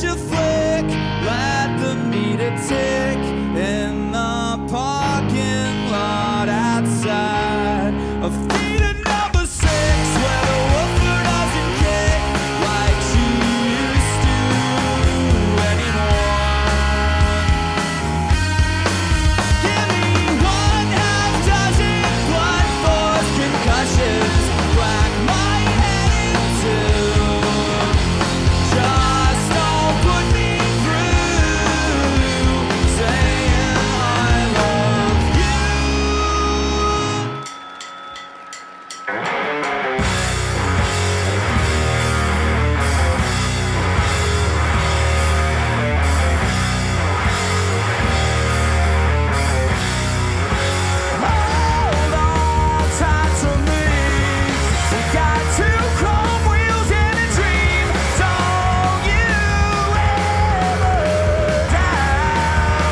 watch a flick, let the meter tick in the parking lot outside of theater number 6, where the woofer doesn't kick like she used to anymore. Give me 1/2 dozen blunt force concussions, crack my head in two. Just don't put me through saying I love you. Hold on tight to me. We got 2 chrome wheels and a dream. Don't you ever doubt.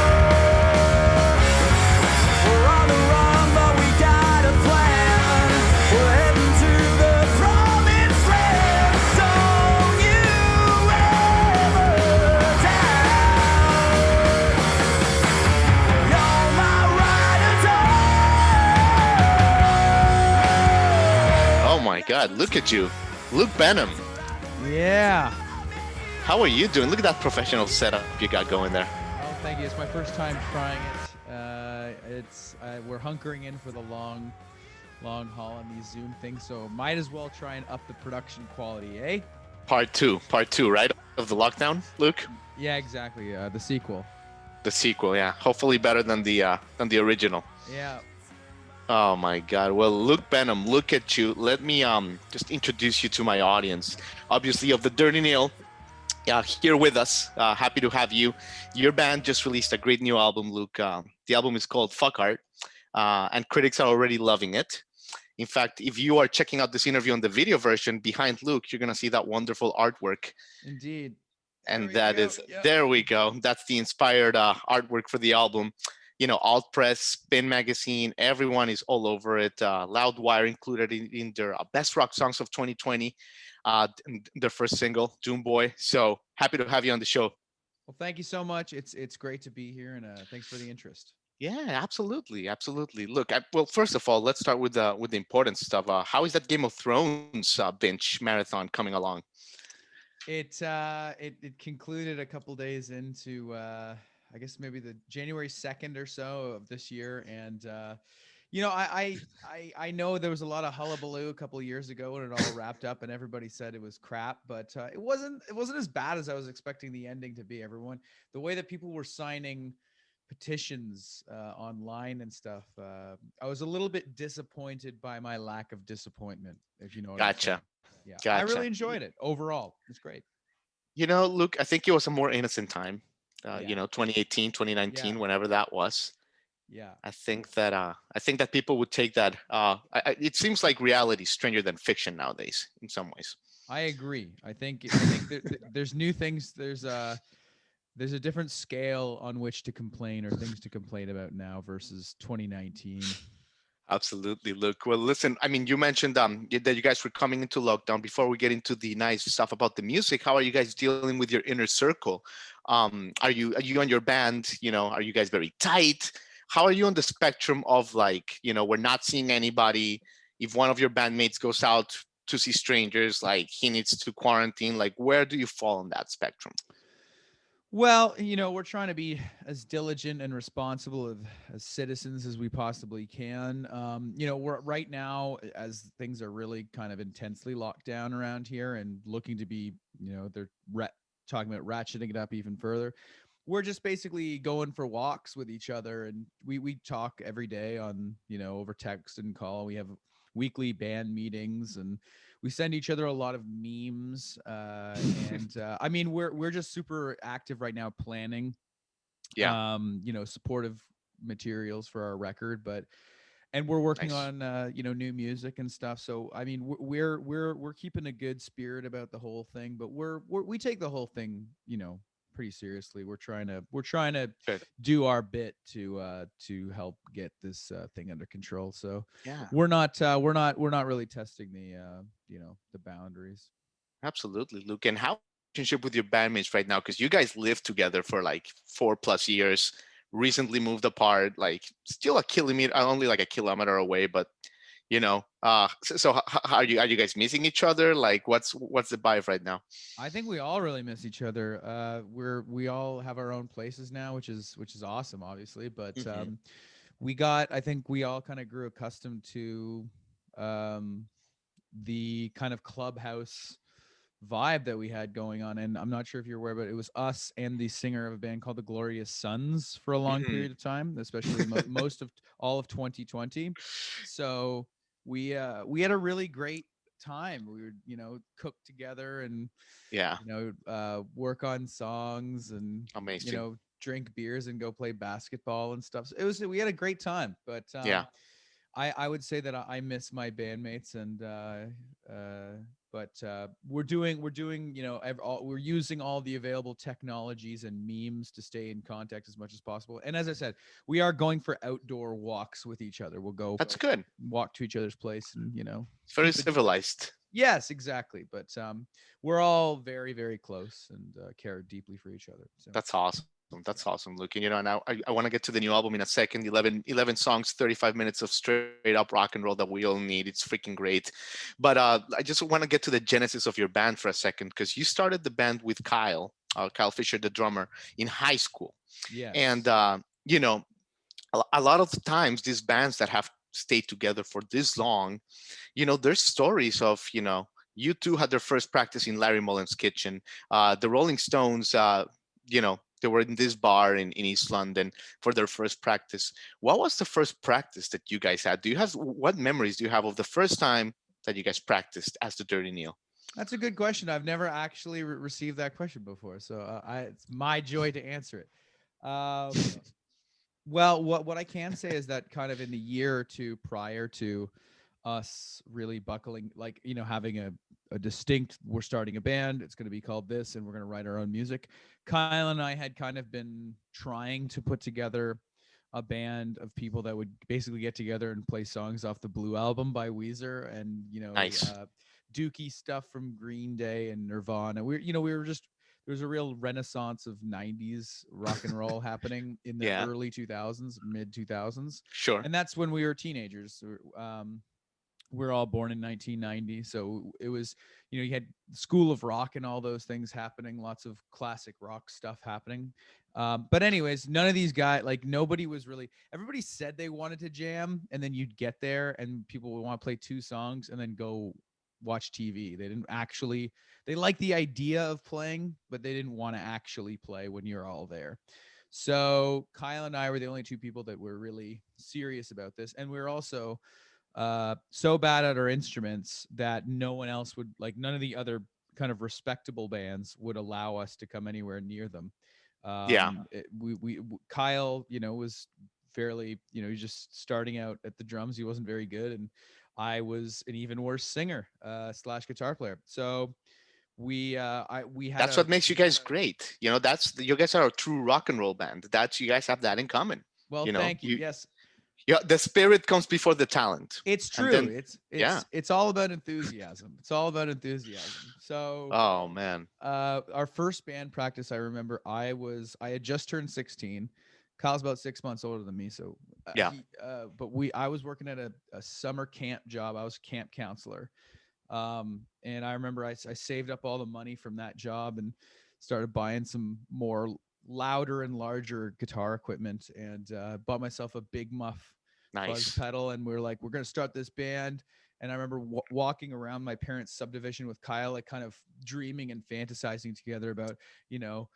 We're on the run, but we got a plan. We're heading to the promised land. Don't you ever doubt. You're my ride or die. Oh my God, look at you. Luke Bentham. Yeah. How are you doing? Look at that professional setup you got going there. Oh, thank you. It's my first time trying it. We're hunkering in for the long haul on these Zoom things, so might as well try and up the production quality, eh? Part two, right? Of the lockdown, Luke? Yeah, exactly. The sequel. The sequel, yeah. Hopefully better than the original. Yeah. Oh my God. Well, Luke Bentham, look at you. Let me just introduce you to my audience. Obviously of the Dirty Nail, here with us. Happy to have you. Your band just released a great new album, Luke. The album is called Fuck Art, and critics are already loving it. In fact, if you are checking out this interview on the video version, behind Luke, you're going to see that wonderful artwork. Indeed. And There we go. Yep. there we go. That's the inspired artwork for the album. You know, Alt Press, Spin Magazine, everyone is all over it. Loudwire included in their best rock songs of 2020, their first single, Doom Boy. So happy to have you on the show. Well, thank you so much. It's great to be here, and thanks for the interest. Yeah, absolutely, absolutely. Look, well, first of all, let's start with the important stuff. How is that Game of Thrones binge marathon coming along? It concluded a couple days into I guess maybe the January 2nd or so of this year, and I know there was a lot of hullabaloo a couple of years ago when it all wrapped up, and everybody said it was crap, but it wasn't as bad as I was expecting the ending to be. The way that people were signing petitions online and stuff, I was a little bit disappointed by my lack of disappointment, if you know what I'm saying. Gotcha. Yeah, I Gotcha. really enjoyed it overall. It's great. You know, Luke, I think it was a more innocent time. Yeah. 2018, 2019, Yeah. whenever that was. Yeah. I think that people would take that. It seems like reality is stranger than fiction nowadays, in some ways. I agree. I think there's new things. There's a different scale on which to complain or things to complain about now versus 2019. Absolutely, Luke. Well, listen. I mean, you mentioned that you guys were coming into lockdown. Before we get into the nice stuff about the music, how are you guys dealing with your inner circle? Are you on your band? You know, are you guys very tight? How are you on the spectrum of, like, we're not seeing anybody? If one of your bandmates goes out to see strangers, like, he needs to quarantine. Like, where do you fall on that spectrum? Well, we're trying to be as diligent and responsible as citizens as we possibly can. We're right now, as things are really kind of intensely locked down around here and looking to be, they're talking about ratcheting it up even further. We're just basically going for walks with each other, and we talk every day on, over text and call. We have weekly band meetings, and we send each other a lot of memes. And I mean, we're just super active right now planning, Yeah. supportive materials for our record, and we're working Nice. on new music and stuff. So I mean, we're keeping a good spirit about the whole thing, but we take the whole thing, pretty seriously. We're trying to Good. do our bit to help get this thing under control. So Yeah. we're not really testing the the boundaries. Absolutely, Luke. And how relationship with your bandmates right now? Because you guys lived together for like 4+ years, recently moved apart, like still a kilometer, only like a kilometer away, but are you guys missing each other? Like, what's the vibe right now? I think we all really miss each other. We all have our own places now, which is awesome, obviously. But Hmm. I think we all kind of grew accustomed to um, the kind of clubhouse vibe that we had going on. And I'm not sure if you're aware, but it was us and the singer of a band called the Glorious Sons for a long Hmm. period of time, especially most of all of 2020. So we had a really great time. We would cook together and Yeah, work on songs and amazing. drink beers and go play basketball and stuff. So we had a great time. But Yeah, I would say that I miss my bandmates, and we're doing we're using all the available technologies and memes to stay in contact as much as possible. And as I said, we are going for outdoor walks with each other. We'll go that's good. walk to each other's place and It's very keep it. civilized. Yes, exactly. But we're all very, very close and care deeply for each other. So That's awesome. That's yeah. awesome, Luke. And now I want to get to the new album in a second. 11 songs, 35 minutes of straight up rock and roll that we all need. It's freaking great. But I just want to get to the genesis of your band for a second, because you started the band with Kyle Fisher, the drummer, in high school. And, Yes. a lot of the times, these bands that have stayed together for this long, there's stories of, you two had their first practice in Larry Mullen's kitchen. The Rolling Stones, they were in this bar in East London for their first practice. What was the first practice that you guys had? What memories do you have of the first time that you guys practiced as the Dirty Neil? That's a good question. I've never actually received that question before, so it's my joy to answer it. Well, what I can say is that kind of in the year or two prior to us really buckling, like having a distinct, we're starting a band, it's going to be called this, and we're going to write our own music. Kyle and I had kind of been trying to put together a band of people that would basically get together and play songs off the Blue Album by Weezer, and Nice. dookie stuff from Green Day and Nirvana. We were just, there was a real renaissance of 90s rock and roll happening in the Yeah, early 2000s, mid 2000s. sure. And that's when we were teenagers. We're all born in 1990, so it was, you had School of Rock and all those things happening, lots of classic rock stuff happening. But anyways, none of these guys, like, nobody was really, everybody said they wanted to jam, and then you'd get there and people would want to play two songs and then go watch TV. They didn't actually, they liked the idea of playing, but they didn't want to actually play when you're all there. So Kyle and I were the only two people that were really serious about this, and we were also so bad at our instruments that no one else would, like, none of the other kind of respectable bands would allow us to come anywhere near them. Yeah, Kyle, was fairly, he's just starting out at the drums. He wasn't very good, and I was an even worse singer slash guitar player. So we had that's a, what makes you guys great. You guys are a true rock and roll band. You guys have that in common. well, You know, thank you. you Yes, Yeah, the spirit comes before the talent. it's And true. then, It's yeah. it's it's all about enthusiasm. It's all about enthusiasm. So Oh man. our first band practice, I remember I had just turned 16. Kyle's about 6 months older than me, so Yeah. I was working at a summer camp job. I was camp counselor. And I remember I saved up all the money from that job and started buying some more louder and larger guitar equipment, and bought myself a big muff fuzz Nice. pedal, and we're like, we're going to start this band. And I remember walking around my parents' subdivision with Kyle, like, kind of dreaming and fantasizing together about, you know,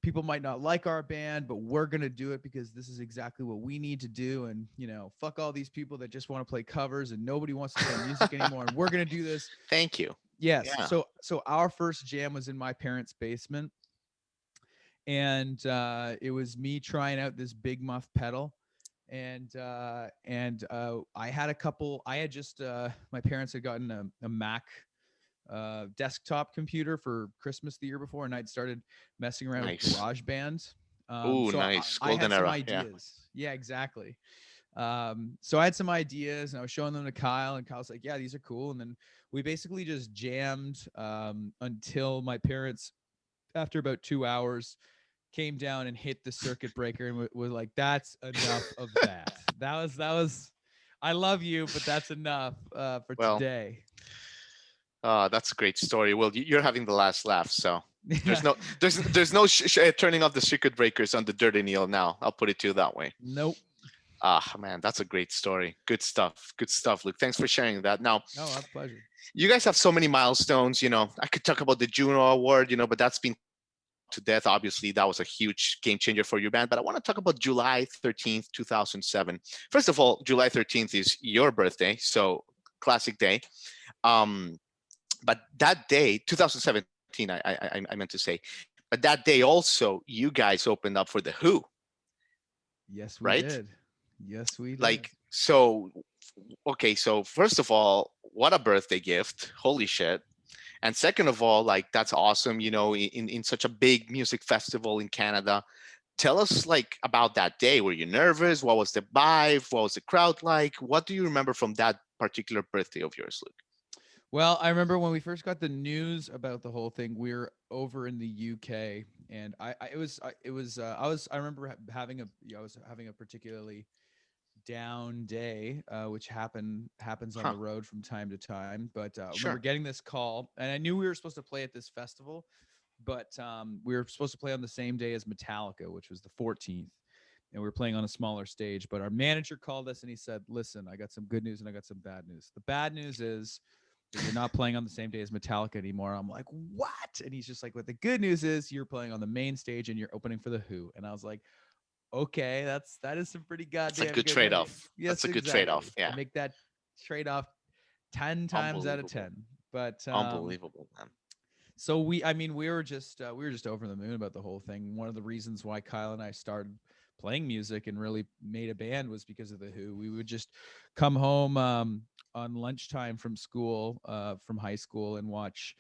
people might not like our band, but we're going to do it because this is exactly what we need to do. And, fuck all these people that just want to play covers and nobody wants to play music anymore. And we're going to do this. Thank you. Yes. Yeah. So our first jam was in my parents' basement, and it was me trying out this big muff pedal. And I had just my parents had gotten a Mac desktop computer for Christmas the year before, and I'd started messing around with Nice. GarageBand. Ooh, So nice. I Golden had some era. Yeah. ideas. Yeah, exactly. So I had some ideas, and I was showing them to Kyle, and Kyle's like, "Yeah, these are cool." And then we basically just jammed until my parents, after about 2 hours, came down and hit the circuit breaker and was like, "That's enough of that. That was. I love you, but that's enough for Well, today." that's a great story. Well, you're having the last laugh, so Yeah. there's no turning off the circuit breakers on the Dirty Neil now. I'll put it to you that way. Nope. Ah, man, that's a great story. Good stuff. Good stuff, Luke. Thanks for sharing that. Now, No, our pleasure. you guys have so many milestones. I could talk about the Juno Award, but that's been talked to death. Obviously, that was a huge game changer for your band. But I want to talk about July 13th, 2007. First of all, July 13th is your birthday, so classic day. Um, but that day, 2017, I meant to say, but that day also, you guys opened up for the Who, Yes, we right? did. Yes, we did. Like, so, okay, so first of all, what a birthday gift. Holy shit. And second of all, like, that's awesome, in such a big music festival in Canada. Tell us, like, about that day. Were you nervous? What was the vibe? What was the crowd like? What do you remember from that particular birthday of yours, Luke? Well, I remember when we first got the news about the whole thing. We were over in the UK, and I remember having I was having a particularly down day, which happens on Huh. the road from time to time. But I remember Sure. getting this call, and I knew we were supposed to play at this festival, but we were supposed to play on the same day as Metallica, which was the 14th, and we were playing on a smaller stage. But our manager called us and he said, "Listen, I got some good news and I got some bad news. The bad news is that you're not playing on the same day as Metallica anymore." I'm like, "What?" And he's just like, "What the good news is you're playing on the main stage and you're opening for the Who." And I was like, "Okay, that is some pretty That's a goddamn good good news." trade-off. That's Yes, a good trade-off. exactly. I Yeah. make that trade off 10 times out of Unbelievable. 10. But Unbelievable, man. so I mean, we were just over the moon about the whole thing. One of the reasons why Kyle and I started playing music and really made a band was because of the Who. We would just come home on lunchtime from school, from high school, and watch.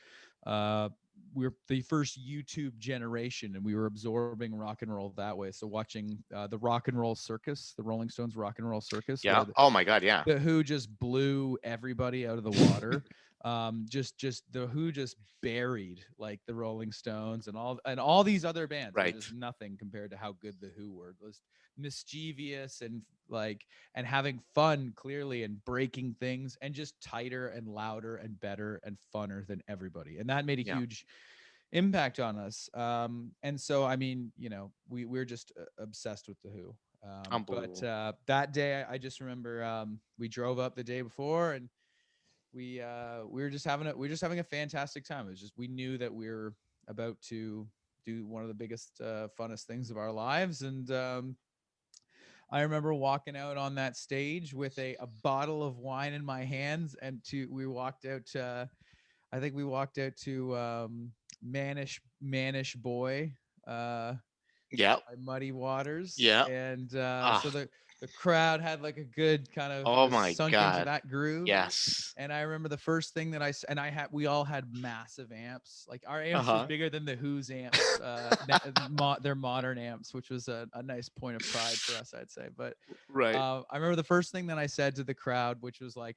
We're the first YouTube generation, and we were absorbing rock and roll that way. So watching the Rock and Roll Circus, the Rolling Stones Rock and Roll Circus, Yeah. where Oh my God. Yeah. the Who just blew everybody out of the water. Just the Who just buried like the Rolling Stones and all these other bands were Right. just nothing compared to how good the Who were. It was mischievous and like and having fun clearly and breaking things and just tighter and louder and better and funner than everybody. And that made a Yeah. huge impact on us. And so, I mean, we're just obsessed with the Who. But Unbelievable. that day, I just remember we drove up the day before, and we were just having a fantastic time. It was just we knew that we were about to do one of the biggest, funnest things of our lives, and I remember walking out on that stage with a bottle of wine in my hands, and we walked out. I think we walked out to Manish Boy Yeah. by Muddy Waters, Yeah. and Ah. so the crowd had like a good kind of Oh was my sunk into God. that groove. Yes. And I remember the first thing that and I had we all had massive amps. Like our Uh amps were huh. bigger than the Who's amps, their modern amps, which was a nice point of pride for us, I'd say. But Right. I remember the first thing that I said to the crowd, which was like,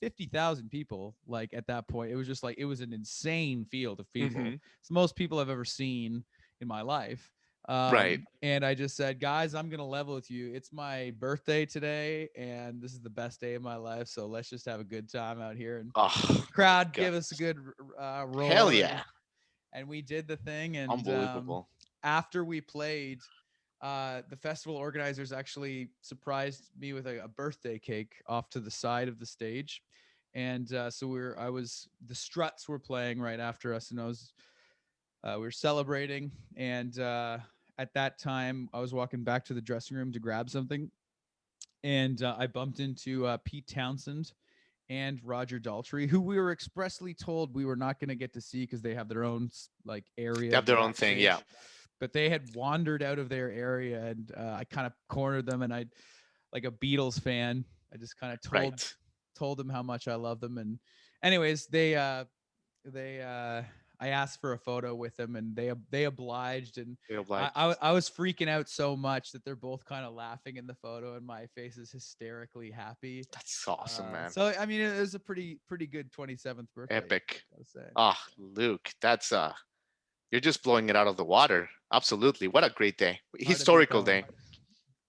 50,000 people. Like at that point, it was just like it was an insane field of people. Mm-hmm. It's the most people I've ever seen in my life. Right. And I just said, guys, I'm gonna level with you. It's my birthday today, and this is the best day of my life. So let's just have a good time out here. And Oh the my crowd God. gave us a good Hell roar, yeah. and we did the thing. And Unbelievable. after we played, the festival organizers actually surprised me with a birthday cake off to the side of the stage. And so the Struts were playing right after us, and we were celebrating. And at that time, I was walking back to the dressing room to grab something, and I bumped into Pete Townsend and Roger Daltrey, who we were expressly told we were not going to get to see because they have their own like They area have their own thing. Yeah. backstage. But they had wandered out of their area, and I kind of cornered them, and I, like a Beatles fan, I just kind of Right. told them how much I love them. And anyways, they I asked for a photo with them, and they obliged, and They I, obliged. I I was freaking out so much that they're both kind of laughing in the photo, and my face is hysterically happy. That's awesome, man. So I mean, it was a pretty good 27th birthday, Epic. gotta say. Ah, Luke, that's you're just blowing it out of the water. Absolutely. What a great day. Hard to beat Historical that one. day.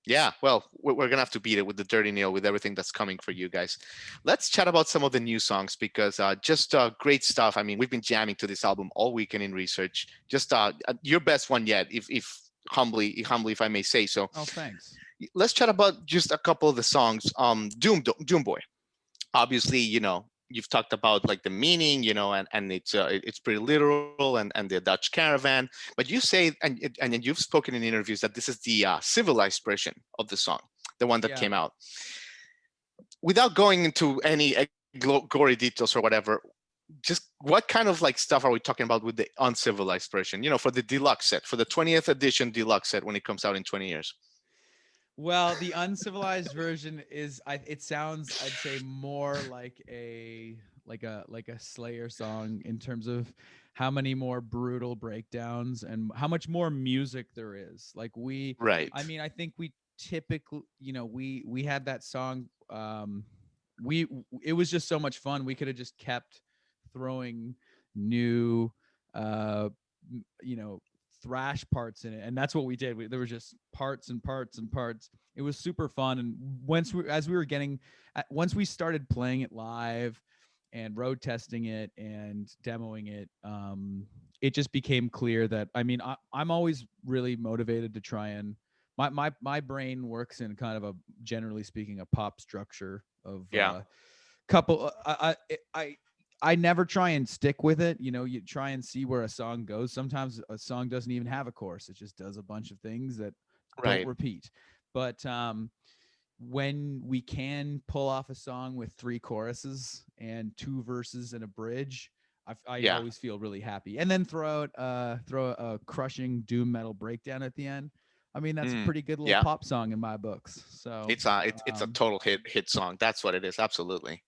Yeah, well, we're gonna have to beat it with the Dirty Neil, with everything that's coming for you guys. Let's chat about some of the new songs because just great stuff. I mean, we've been jamming to this album all weekend in research. Just your best one yet, if humbly, if I may say so. Oh, thanks. Let's chat about just a couple of the songs. Doom Boy. Obviously, you've talked about like the meaning, and it's pretty literal, and the Dutch caravan. But you say, and you've spoken in interviews that this is the civilized version of the song, the one that Yeah. came out. Without going into any gory details or whatever, just what kind of like stuff are we talking about with the uncivilized version? For the deluxe set, for the 20th edition deluxe set when it comes out in 20 years. Well, the uncivilized version is it sounds, I'd say, more like a Slayer song in terms of how many more brutal breakdowns and how much more music there is. Right. I mean, I think we typically, we had that song, we it was just so much fun. We could have just kept throwing new you know thrash parts in it, and that's what we did. There was just parts and parts and parts. It was super fun. And as we were once we started playing it live and road testing it and demoing it, it just became clear that, I mean, I'm always really motivated to try and my brain works in kind of a, generally speaking, a pop structure of Yeah. couple I never try and stick with it. You try and see where a song goes. Sometimes a song doesn't even have a chorus. It just does a bunch of things that don't Right. repeat. But when we can pull off a song with 3 choruses and 2 verses and a bridge, I Yeah. always feel really happy. And then throw a crushing doom metal breakdown at the end. I mean, that's a Mm, pretty good little yeah. pop song in my books. So It's a total hit song. That's what it is. Absolutely.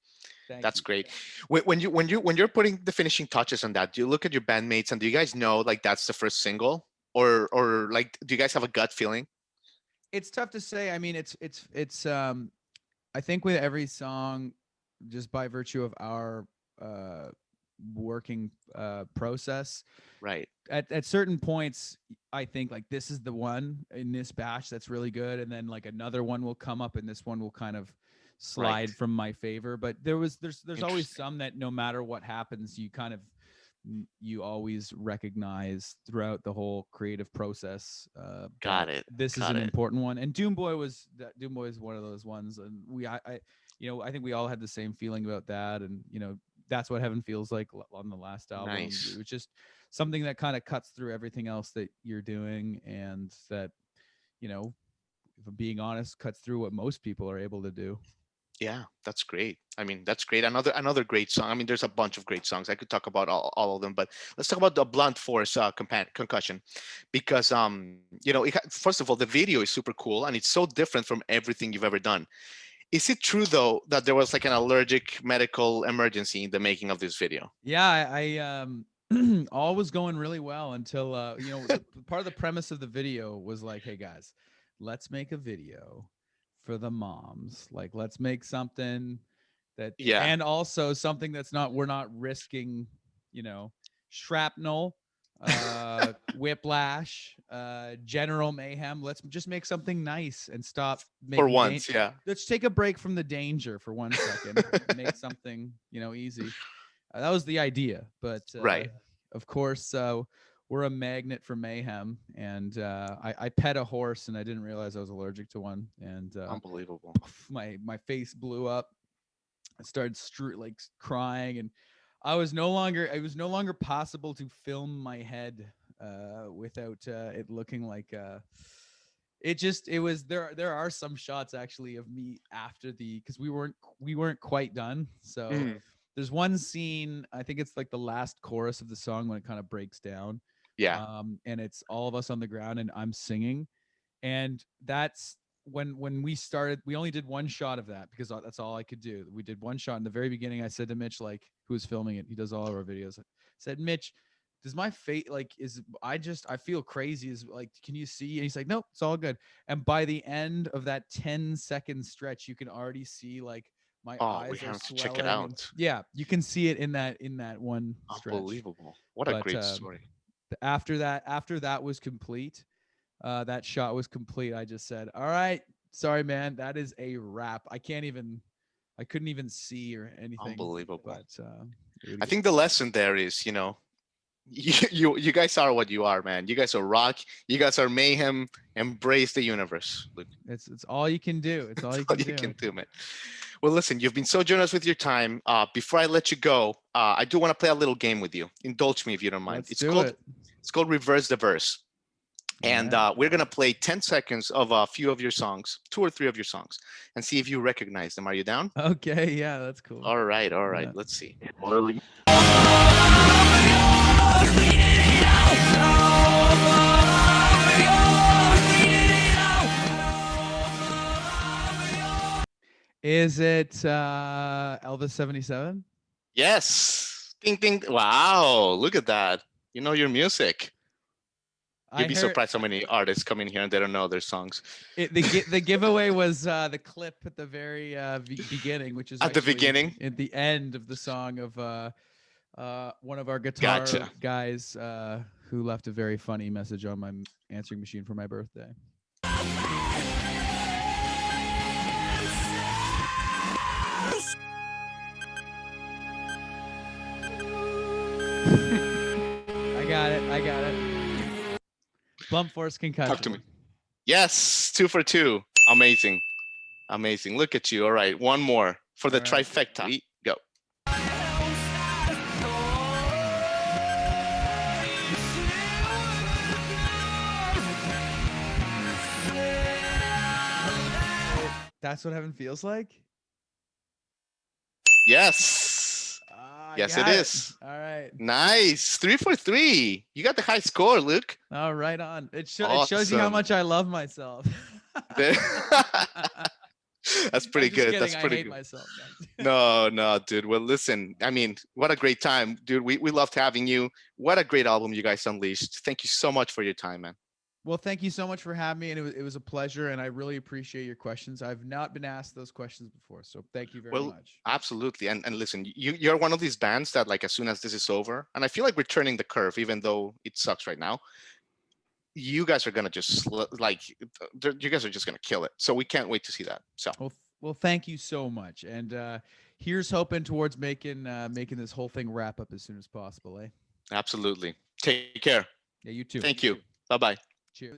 thank That's you. great. When you're putting the finishing touches on that, do you look at your bandmates and do you guys know like that's the first single, or like do you guys have a gut feeling? It's tough to say. I mean, it's I think with every song, just by virtue of our uh working process, Right. at certain points, I think like this is the one in this batch that's really good, and then like another one will come up and this one will kind of Right. slide from my favor. But there's always Interesting. some that no matter what happens, you kind of you always recognize throughout the whole creative process that Got it. this is Got an it. important one. And Doom Boy is one of those ones. And I think we all had the same feeling about that. And that's what Heaven Feels Like on the last album. It Nice. was just something that kind of cuts through everything else that you're doing, and that, if I'm being honest, cuts through what most people are able to do. Yeah, that's great. I mean, that's great. Another great song. I mean, there's a bunch of great songs. I could talk about all of them, but let's talk about the Blunt Force Concussion, because first of all, the video is super cool and it's so different from everything you've ever done. Is it true though that there was like an allergic medical emergency in the making of this video? Yeah, all was going really well until part of the premise of the video was like, hey guys, let's make a video for the moms. Like, let's make something that, Yeah. and also something that's not, we're not risking, you know, shrapnel, whiplash, general mayhem. Let's just make something nice and stop For making once, yeah. let's take a break from the danger for 1 second. Make something, easy. That was the idea, but Right. of course, we're a magnet for mayhem. And I pet a horse, and I didn't realize I was allergic to one, and Unbelievable. my face blew up. I started crying, and it was no longer possible to film my head without it looking like it was there are some shots actually of me after because we weren't quite done. So Mm, there's one scene, I think it's like the last chorus of the song when it kind of breaks down, yeah. and it's all of us on the ground and I'm singing. And that's when we started, we only did one shot of that because that's all I could do. We did one shot in the very beginning. I said to Mitch, like, who was filming it, he does all of our videos, I said, Mitch, does my fate like is I feel crazy, is like, can you see? And he's like, nope, it's all good. And by the end of that 10-second stretch, you can already see like my Oh, we eyes are have to check it swelling, and out. yeah, you can see it in that one stretch. Unbelievable. What a But great story. after that was complete, that shot was complete, I just said, all right, sorry man, that is a wrap. I couldn't even see or anything, Unbelievable. but it I was, think the lesson there is, you guys are what you are, man. You guys are rock. You guys are mayhem. Embrace the universe. Look, it's all you can do. It's all that's you all can you do. can do, man. Well, listen, you've been so generous with your time. Before I let you go, I do want to play a little game with you. Indulge me if you don't mind. Let's do it. It's called Reverse the Verse. All And right. we're gonna play 10 seconds of a few of your songs, 2 or 3 of your songs, and see if you recognize them. Are you down? Okay, yeah, that's cool. All right, all right. Yeah. Let's see. Is it Elvis 77? Yes. Ding ding. Wow, look at that. You know your music. I You'd be heard surprised how many artists come in here and they don't know their songs. the giveaway was the clip at the very beginning, which is At the actually beginning? at the end of the song of one of our guitar Gotcha. guys who left a very funny message on my answering machine for my birthday. I got it. Blunt Force Concussion. Talk to me. Yes, 2 for 2. Amazing. Amazing. Look at you. All right, one more for the All right. trifecta. Go. That's what heaven feels like? Yes. I Yes, it got is. All right. Nice. 3 for 3. You got the high score, Luke. Oh, right on. It shows you how Awesome. much I love myself. That's pretty I'm just good. kidding. That's I pretty hate good. myself. No, no, dude. Well, listen, I mean, what a great time, dude. We loved having you. What a great album you guys unleashed. Thank you so much for your time, man. Well, thank you so much for having me, and it was a pleasure, and I really appreciate your questions. I've not been asked those questions before, so thank you very Well, much. absolutely. And listen, you're one of these bands that, like, as soon as this is over, and I feel like we're turning the curve, even though it sucks right now. You guys are gonna just you guys are just gonna kill it. So we can't wait to see that. So Well, thank you so much, and here's hoping towards making this whole thing wrap up as soon as possible, eh? absolutely. Take care. Yeah, you too. Thank you. Bye bye.